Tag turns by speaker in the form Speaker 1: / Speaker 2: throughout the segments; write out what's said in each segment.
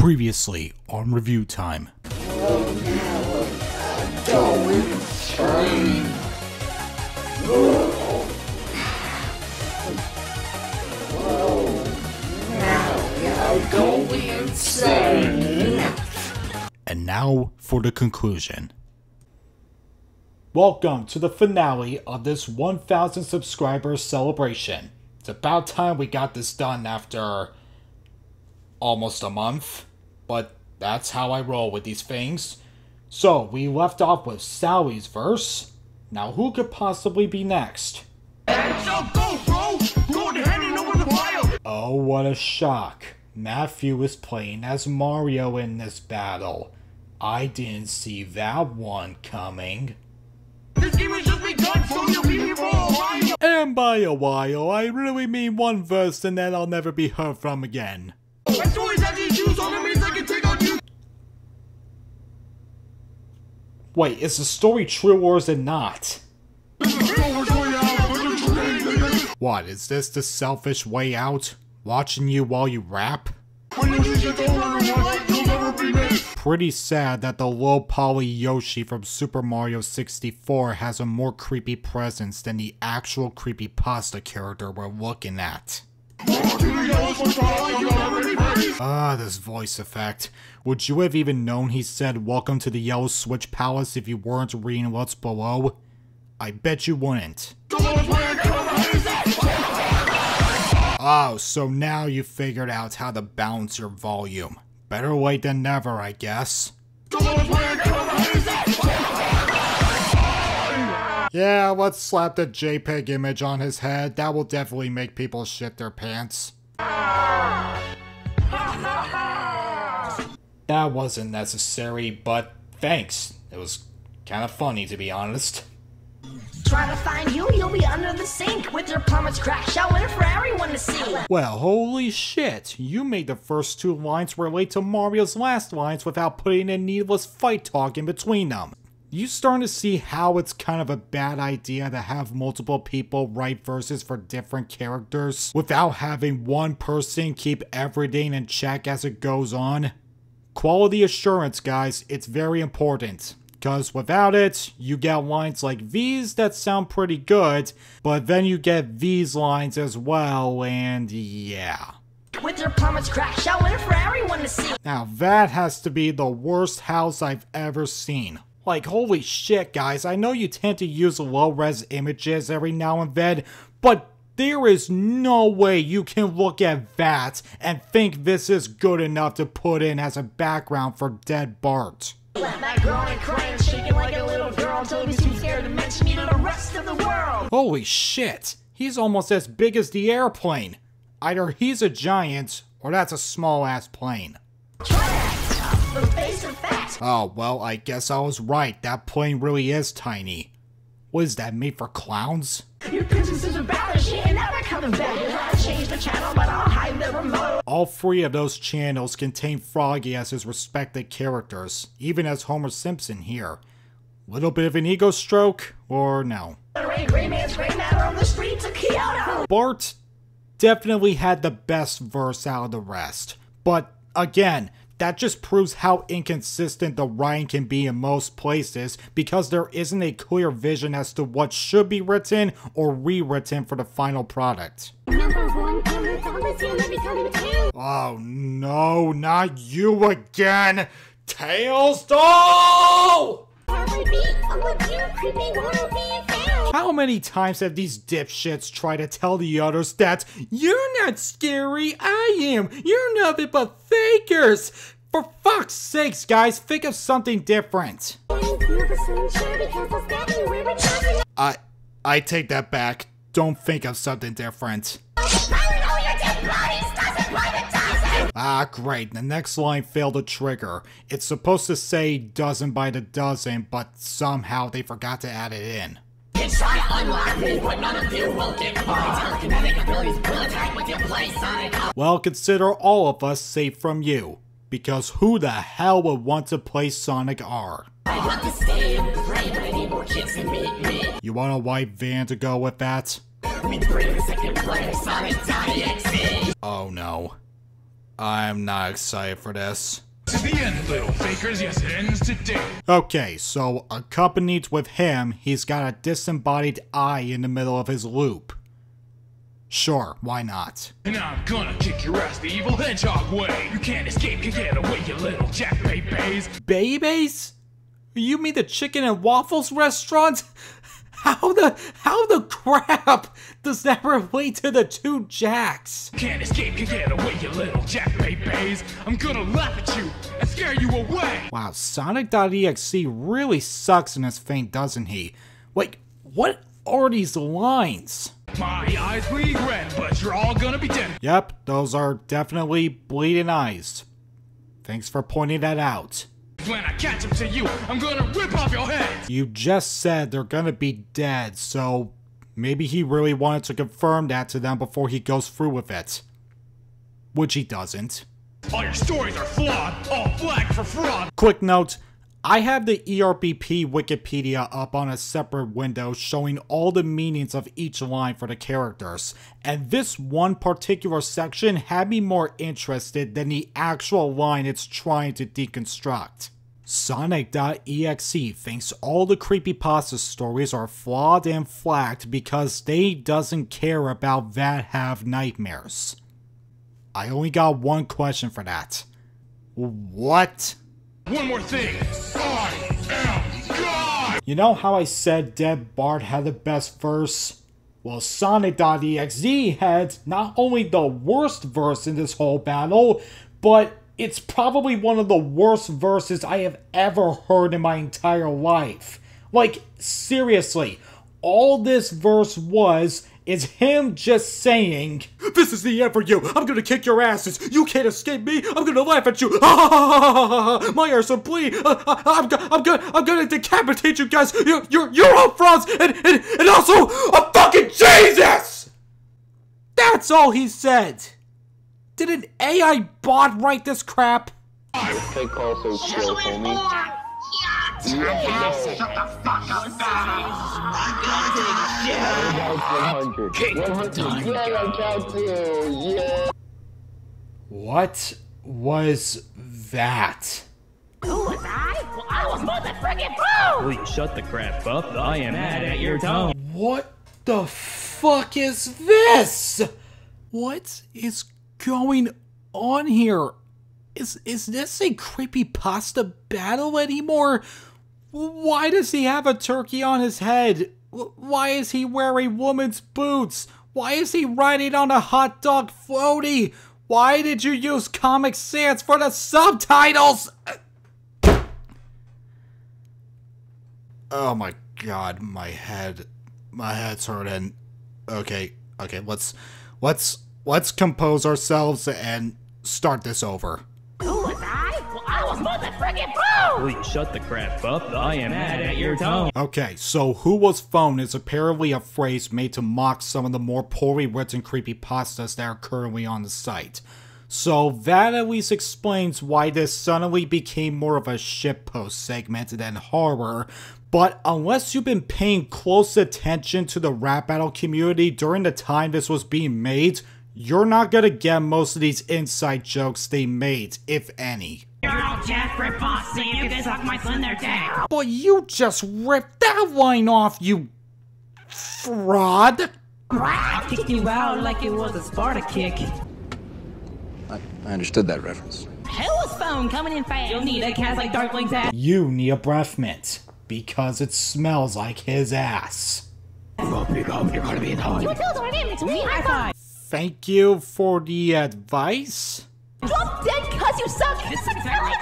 Speaker 1: Previously on Review Time. And now for the conclusion. Welcome to the finale of this 1,000 subscribers celebration. It's about time we got this done after almost a month, but that's how I roll with these things. So we left off with Sally's verse. Now who could possibly be next? Oh, what a shock. Matthew is playing as Mario in this battle. I didn't see that one coming.
Speaker 2: This game has just begun, so you'll be here for a while.
Speaker 1: And by a while, I really mean one verse and then I'll never be heard from again.
Speaker 2: My stories have these shoes on, it means I can take on you.
Speaker 1: Wait, is the story true or is it not? What, is this the selfish way out? Watching you while you rap? Pretty sad that the low poly Yoshi from Super Mario 64 has a more creepy presence than the actual creepypasta character we're looking at. This voice effect. Would you have even known he said welcome to the Yellow Switch Palace if you weren't reading what's below? I bet you wouldn't. Oh, so now you figured out how to balance your volume. Better late than never, I guess. Yeah, let's slap the JPEG image on his head. That will definitely make people shit their pants. That wasn't necessary, but thanks. It was kind of funny, to be honest.
Speaker 3: Trying to find you, you'll be under the sink with your plummets cracked, showing for everyone to see.
Speaker 1: Well, holy shit, you made the first two lines relate to Mario's last lines without putting in needless fight talk in between them. You starting to see how it's kind of a bad idea to have multiple people write verses for different characters without having one person keep everything in check as it goes on? Quality assurance, guys, it's very important. Because without it, you get lines like these that sound pretty good, but then you get these lines as well, and yeah.
Speaker 3: With your plummets cracked, showing for everyone to see.
Speaker 1: Now that has to be the worst house I've ever seen. Like, holy shit, guys, I know you tend to use low-res images every now and then, but there is no way you can look at that and think this is good enough to put in as a background for Dead Bart. Holy shit, he's almost as big as the airplane. Either he's a giant, or that's a small-ass plane. Oh, well, I guess I was right. That plane really is tiny. What is that, made for clowns?
Speaker 3: Your princess is a ballad, she ain't never coming back. You try to change the channel, but I'll hide the remote.
Speaker 1: All three of those channels contain Froggy as his respected characters, even as Homer Simpson here. Little bit of an ego stroke, or no? Bart definitely had the best verse out of the rest, but again, that just proves how inconsistent the writing can be in most places because there isn't a clear vision as to what should be written or rewritten for the final product. Oh no, not you again! Tails doll! How many times have these dipshits tried to tell the others that you're not scary, I am, you're nothing but fakers? For fuck's sakes, guys, think of something different. I take that back. Don't think of something different. Ah, great. The next line failed to trigger. It's supposed to say dozen by the dozen, but somehow they forgot to add it in. Well, consider all of us safe from you. Because who the hell would want to play Sonic R? You want a white van to go with that? Oh no. I'm not excited for this.
Speaker 2: To the end, little fakers, yes, it ends today.
Speaker 1: Okay, so accompanied with him, he's got a disembodied eye in the middle of his loop. Sure, why not?
Speaker 2: And I'm gonna kick your ass the evil hedgehog way. You can't escape, can get away, you little jack babies.
Speaker 1: Babies? You mean the chicken and waffles restaurant? How the crap does that relate to the two Jacks?
Speaker 2: Can't escape, can get away, you little jack babies. I'm gonna laugh at you and scare you away.
Speaker 1: Wow, sonic.exe really sucks in his feint, doesn't he? Wait, what are these lines?
Speaker 2: My eyes bleed red, but you're all gonna be dead.
Speaker 1: Yep, those are definitely bleeding eyes. Thanks for pointing that out.
Speaker 2: When I catch up to you, I'm gonna rip off your head.
Speaker 1: You just said they're gonna be dead, so maybe he really wanted to confirm that to them before he goes through with it. Which he doesn't.
Speaker 2: All your stories are flawed, all flagged for fraud.
Speaker 1: Quick note, I have the ERBP Wikipedia up on a separate window showing all the meanings of each line for the characters, and this one particular section had me more interested than the actual line it's trying to deconstruct. Sonic.exe thinks all the creepypasta stories are flawed and flagged because they doesn't care about that have nightmares. I only got one question for that. What?
Speaker 2: One more thing. I am God!
Speaker 1: You know how I said Dead Bart had the best verse? Well, Sonic.exe had not only the worst verse in this whole battle, but it's probably one of the worst verses I have ever heard in my entire life. Like, seriously, all this verse is him just saying, "This is the end for you. I'm gonna kick your asses. You can't escape me. I'm gonna laugh at you. My ears are bleeding. I'm gonna decapitate you guys. You're all frauds and also a fucking Jesus." That's all he said. Did an AI bot write this crap?
Speaker 4: Hey, call so chill, homie.
Speaker 2: Shut the fuck up,
Speaker 1: What was that?
Speaker 3: Who was I? Well, I was more than friggin' blue!
Speaker 5: Will you shut the crap up? I am mad at your tone.
Speaker 1: What the fuck is this? What is going on here? Is this a creepypasta battle anymore? Why does he have a turkey on his head? Why is he wearing woman's boots? Why is he riding on a hot dog floaty? Why did you use Comic Sans for the subtitles? Oh my god, my head's hurting. Okay, let's compose ourselves and start this over.
Speaker 3: Who was I? Well, I was more than friggin' blue!
Speaker 5: Will you shut the crap up? I am mad at your tone.
Speaker 1: Okay, so who was phone is apparently a phrase made to mock some of the more poorly written creepypastas that are currently on the site. So that at least explains why this suddenly became more of a shitpost segment than horror. But unless you've been paying close attention to the rap battle community during the time this was being made, you're not gonna get most of these inside jokes they made, if any.
Speaker 3: You're all Jeffrey Bossy, you can suck my slender dick!
Speaker 1: But you just ripped that line off, you fraud!
Speaker 6: I kicked you out like it was a Sparta kick.
Speaker 7: I understood that reference.
Speaker 6: Who was phone coming in fast? You'll need a cast like Darkling's ass.
Speaker 1: You need a breath mint, because it smells like his ass.
Speaker 6: You tell the name, it's me, high five.
Speaker 1: Thank you for the advice.
Speaker 3: Drop dead cause you suck! This is exactly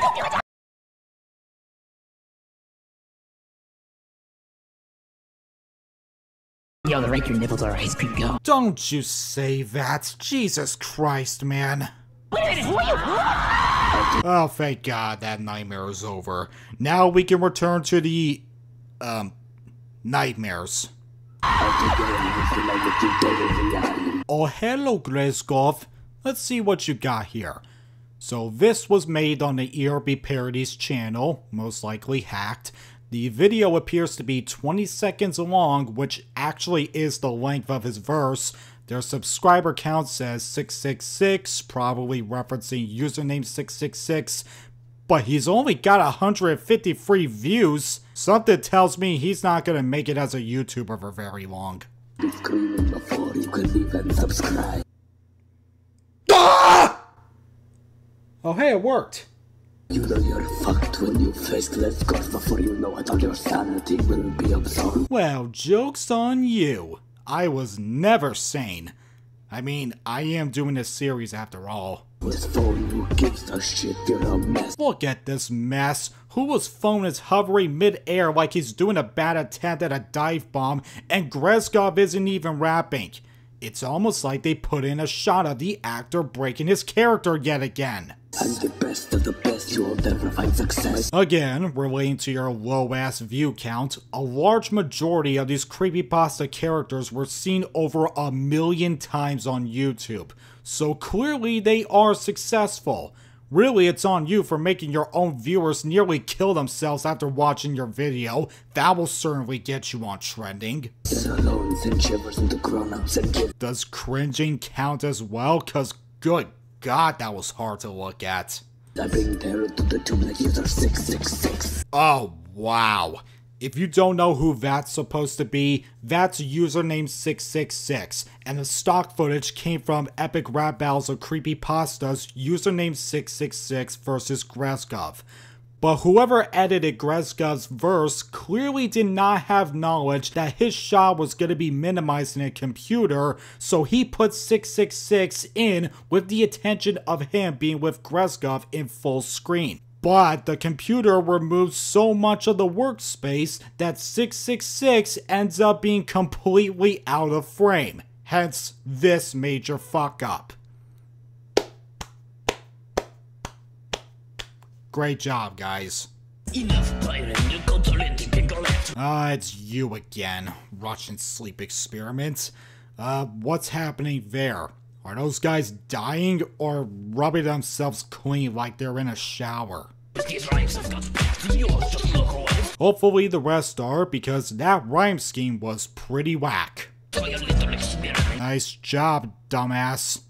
Speaker 6: Yo, the rank your nipples are ice cream go.
Speaker 1: Don't you say that. Jesus Christ, man.
Speaker 3: Wait a minute, who are you?
Speaker 1: Oh, thank God that nightmare is over. Now we can return to the, nightmares. Oh, hello, Greskov. Let's see what you got here. So this was made on the ERB Parodies channel, most likely hacked. The video appears to be 20 seconds long, which actually is the length of his verse. Their subscriber count says 666, probably referencing username 666, but he's only got 150 free views. Something tells me he's not gonna make it as a YouTuber for very long.
Speaker 6: Screaming before you can even subscribe.
Speaker 1: Ah! Oh hey, it worked.
Speaker 6: You know you're fucked when you faceless God before you know it, all your sanity will be absorbed.
Speaker 1: Well, joke's on you. I was never sane. I mean, I am doing this series after all.
Speaker 6: This phone, who gives a shit, you're a mess.
Speaker 1: Look at this mess. Whose phone is hovering mid-air like he's doing a bad attempt at a dive bomb, and Grezgov isn't even rapping. It's almost like they put in a shot of the actor breaking his character yet again.
Speaker 6: I'm the best of the best, you will never find success.
Speaker 1: Again, relating to your low-ass view count, a large majority of these creepypasta characters were seen over 1 million times on YouTube, so clearly they are successful. Really, it's on you for making your own viewers nearly kill themselves after watching your video. That will certainly get you on trending.
Speaker 6: Alone send shivers into grown-ups and kids.
Speaker 1: Does cringing count as well? Cause good God, that was hard to look at.
Speaker 6: I bring terror to the tomb like user 666.
Speaker 1: Oh, wow. If you don't know who that's supposed to be, that's username 666, and the stock footage came from Epic Rap Battles of Creepypasta's username 666 versus Grezgov. But whoever edited Grezgov's verse clearly did not have knowledge that his shot was going to be minimized in a computer, so he put 666 in with the intention of him being with Grezgov in full screen. But the computer removes so much of the workspace that 666 ends up being completely out of frame. Hence, this major fuck up. Great job, guys. It's you again. Russian sleep experiment. What's happening there? Are those guys dying or rubbing themselves clean like they're in a shower? Hopefully the rest are, because that rhyme scheme was pretty whack. Nice job, dumbass.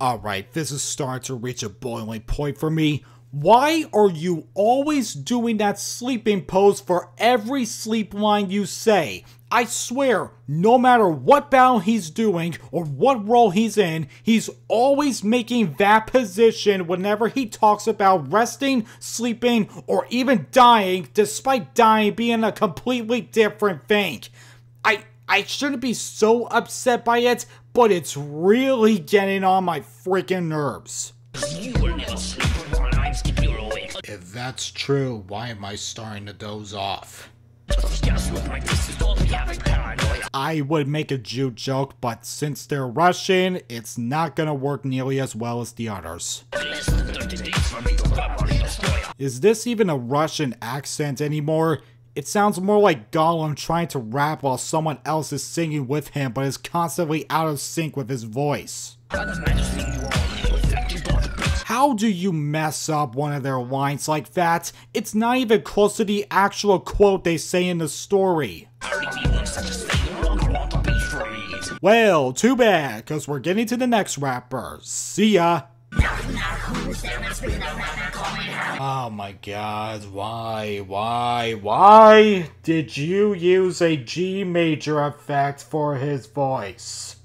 Speaker 1: Alright, this is starting to reach a boiling point for me. Why are you always doing that sleeping pose for every sleep line you say? I swear, no matter what battle he's doing or what role he's in, he's always making that position whenever he talks about resting, sleeping, or even dying, despite dying being a completely different thing. I shouldn't be so upset by it, but it's really getting on my freaking nerves. If that's true, why am I starting to doze off? I would make a Jew joke, but since they're Russian, it's not gonna work nearly as well as the others. Is this even a Russian accent anymore? It sounds more like Gollum trying to rap while someone else is singing with him but is constantly out of sync with his voice. How do you mess up one of their lines like that? It's not even close to the actual quote they say in the story. Well, too bad, cause we're getting to the next rapper. See ya. Oh my god, why did you use a G major effect for his voice?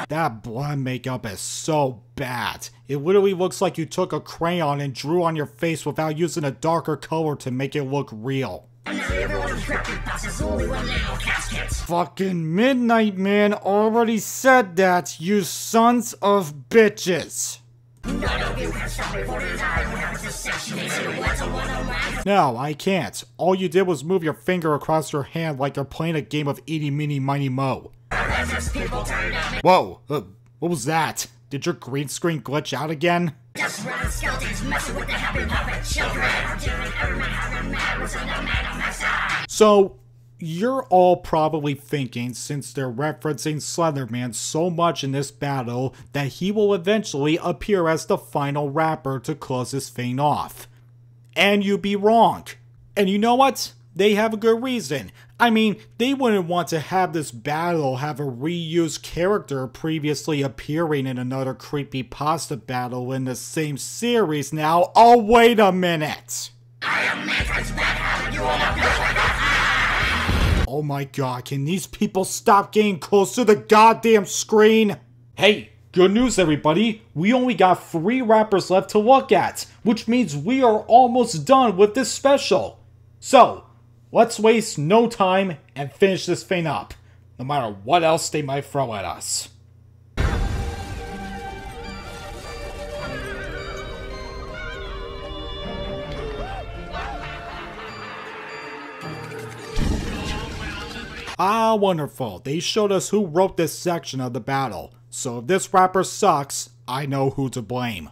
Speaker 1: That blonde makeup is so bad. It literally looks like you took a crayon and drew on your face without using a darker color to make it look real. Fucking Midnight Man already said that, you sons of bitches. No, I can't. All you did was move your finger across your hand like you're playing a game of Eeny Meeny Miny Mo. Whoa, what was that? Did your green screen glitch out again? So, you're all probably thinking, since they're referencing Slenderman so much in this battle, that he will eventually appear as the final rapper to close this thing off. And you'd be wrong. And you know what? they have a good reason. I mean, they wouldn't want to have this battle have a reused character previously appearing in another creepypasta battle in the same series now. Oh, wait a minute! Oh my god, can these people stop getting close to the goddamn screen? Hey, good news everybody, we only got 3 rappers left to look at, which means we are almost done with this special. So, let's waste no time and finish this thing up, no matter what else they might throw at us. Ah, wonderful. They showed us who wrote this section of the battle. So if this rapper sucks, I know who to blame.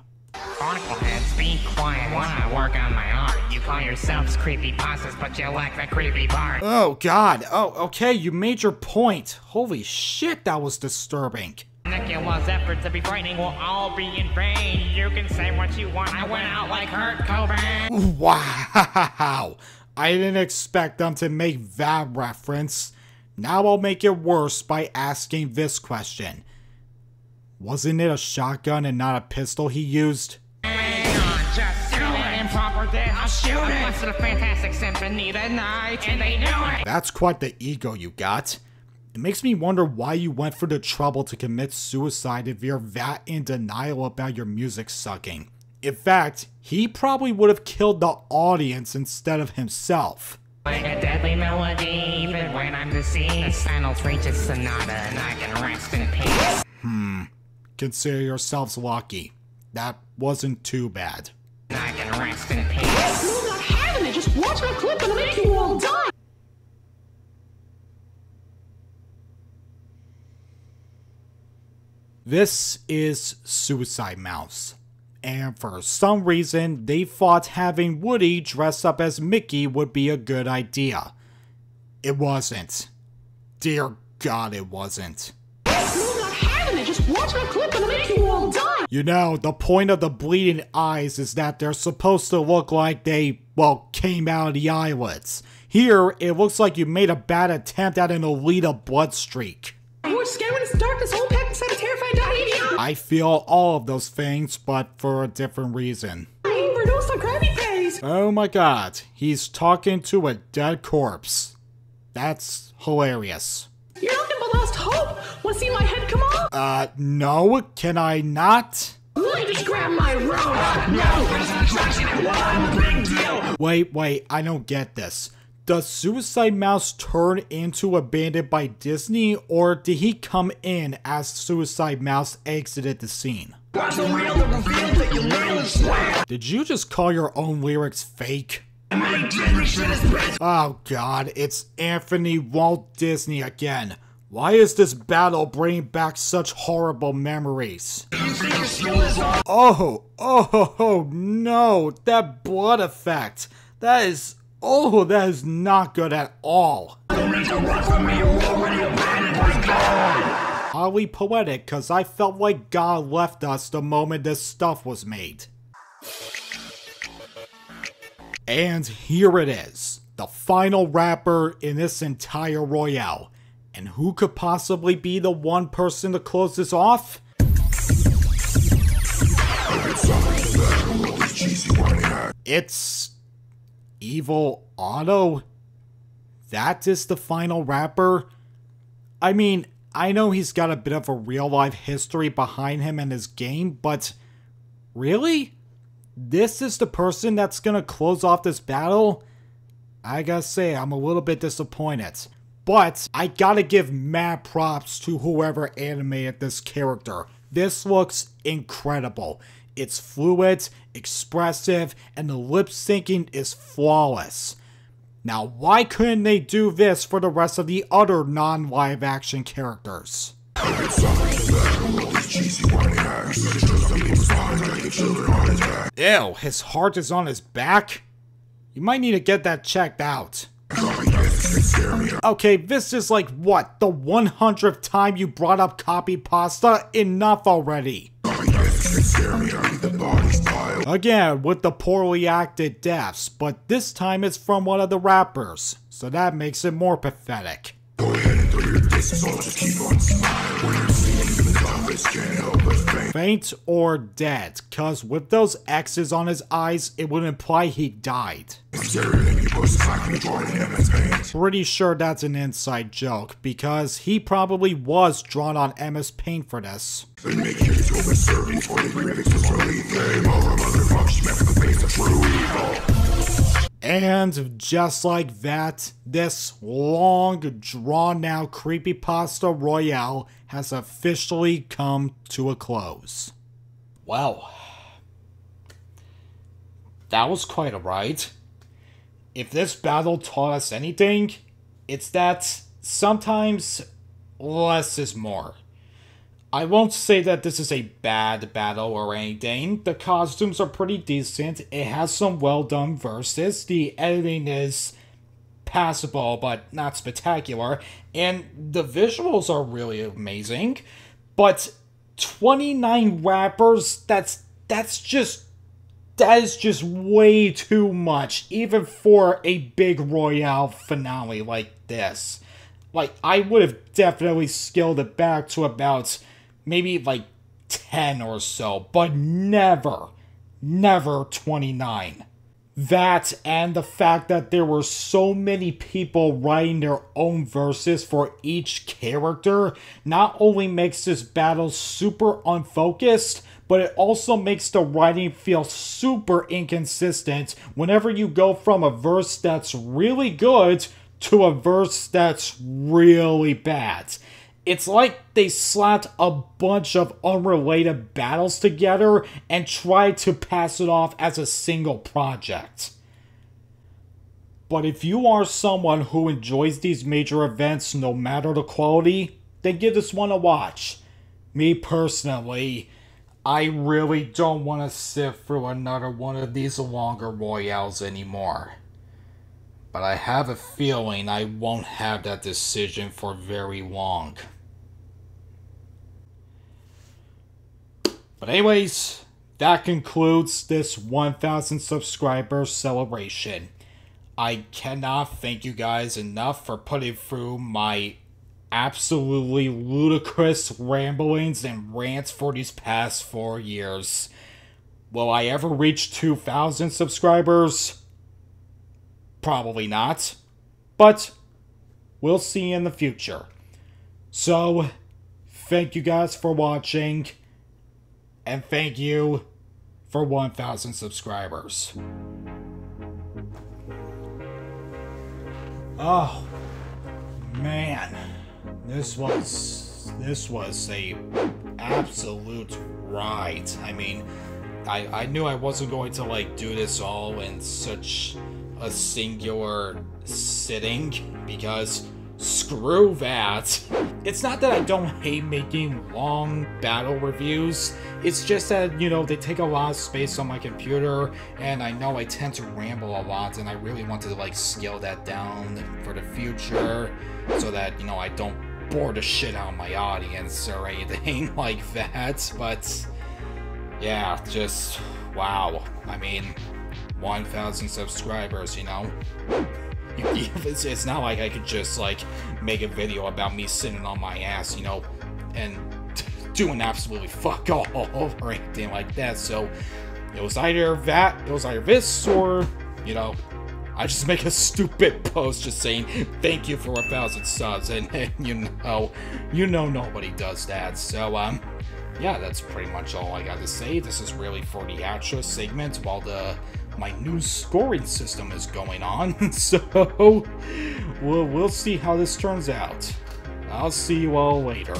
Speaker 8: Barnacle heads, be quiet while I work on my art. You call yourselves creepypastas, but you lack the creepy part.
Speaker 1: Oh god. Oh, okay, you made your point. Holy shit, that was disturbing.
Speaker 8: Nicula's effort to be frightening will all be in vain. You can say what you want, I went out like Kurt Cobain.
Speaker 1: Wow. I didn't expect them to make that reference. Now I'll make it worse by asking this question. Wasn't it a shotgun and not a pistol he used?
Speaker 8: Just do it. Improper there, I'll shoot it. What's the fantastic symphony tonight? And they knew it.
Speaker 1: That's quite the ego you got. It makes me wonder why you went for the trouble to commit suicide if you're that in denial about your music sucking. In fact, he probably would have killed the audience instead of himself.
Speaker 8: Like a deadly melody, even when I'm deceased. The Sanals reach a sonata and I can rest in peace.
Speaker 1: Consider yourselves lucky. That wasn't too bad.
Speaker 8: I can rest in peace.
Speaker 3: I'm not having it. Just watch my clip and I'll make you all die.
Speaker 1: This is Suicide Mouse. And for some reason, they thought having Woody dress up as Mickey would be a good idea. It wasn't. Dear God, it wasn't.
Speaker 3: I'm not having it. Just watch my clip and I'll make you all die.
Speaker 1: You know, the point of the bleeding eyes is that they're supposed to look like they, well, came out of the eyelets. Here, it looks like you made a bad attempt at an Alita blood streak.
Speaker 3: More scared when it's dark. This whole pack inside a terrified diabetes.
Speaker 1: I feel all of those things, but for a different reason.
Speaker 3: I overdosed on Krabby Patties.
Speaker 1: Oh my god, he's talking to a dead corpse. That's hilarious.
Speaker 3: You're nothing but lost hope. Want to see my head come off?
Speaker 1: No, can I not?
Speaker 3: Let me just grab my robe. No, there's an attraction at one big deal.
Speaker 1: Wait, I don't get this. Does Suicide Mouse turn into a bandit by Disney, or did he come in as Suicide Mouse exited the scene? Did you just call your own lyrics fake? Oh god, it's Anthony Walt Disney again. Why is this battle bringing back such horrible memories? Oh no, that blood effect. That is not good at all. Highly poetic, cause I felt like God left us the moment this stuff was made. And here it is, the final rapper in this entire Royale. And who could possibly be the one person to close this off? It's Evil Otto? That is the final rapper? I mean, I know he's got a bit of a real-life history behind him and his game, but really? This is the person that's gonna close off this battle? I gotta say, I'm a little bit disappointed. But I gotta give mad props to whoever animated this character. This looks incredible. It's fluid, expressive, and the lip syncing is flawless. Now, why couldn't they do this for the rest of the other non-live action characters? Ew, his heart is on his back? You might need to get that checked out. Okay, this is like, what, the 100th time you brought up copy pasta? Enough already. Again, with the poorly acted deaths, but this time it's from one of the rappers, so that makes it more pathetic. Faint or dead, cause with those X's on his eyes, it would imply he died. Pretty sure that's an inside joke, because he probably was drawn on MS Paint for this. And just like that, this long, drawn-out creepypasta royale has officially come to a close. Well, that was quite a ride. If this battle taught us anything, it's that sometimes less is more. I won't say that this is a bad battle or anything. The costumes are pretty decent. It has some well done verses. The editing is passable but not spectacular. And the visuals are really amazing. But 29 rappers, that is just way too much, even for a big royale finale like this. Like, I would have definitely scaled it back to about maybe like 10 or so, but never 29. That and the fact that there were so many people writing their own verses for each character not only makes this battle super unfocused, but it also makes the writing feel super inconsistent whenever you go from a verse that's really good to a verse that's really bad. It's like they slapped a bunch of unrelated battles together and tried to pass it off as a single project. But if you are someone who enjoys these major events no matter the quality, then give this one a watch. Me personally, I really don't want to sit through another one of these longer royales anymore. But I have a feeling I won't have that decision for very long. But anyways, that concludes this 1,000 subscriber celebration. I cannot thank you guys enough for putting through my absolutely ludicrous ramblings and rants for these past 4 years. Will I ever reach 2,000 subscribers? Probably not, but we'll see in the future. So, thank you guys for watching, and thank you for 1,000 subscribers. Oh, man, this was a absolute ride. I mean, I knew I wasn't going to like do this all in such a singular sitting, because screw that. It's not that I don't hate making long battle reviews, it's just that, you know, they take a lot of space on my computer, and I know I tend to ramble a lot, and I really want to like scale that down for the future, so that, you know, I don't bore the shit out of my audience or anything like that. But yeah, just wow. I mean, 1,000 subscribers, you know? It's not like I could just, like, make a video about me sitting on my ass, you know, and doing absolutely fuck all or anything like that. So, it was either that, it was either this, or, you know, I just make a stupid post just saying, thank you for 1,000 subs, and you know nobody does that. So, yeah, that's pretty much all I got to say. This is really for the outro segment while my new scoring system is going on. So we'll see how this turns out. I'll see you all later.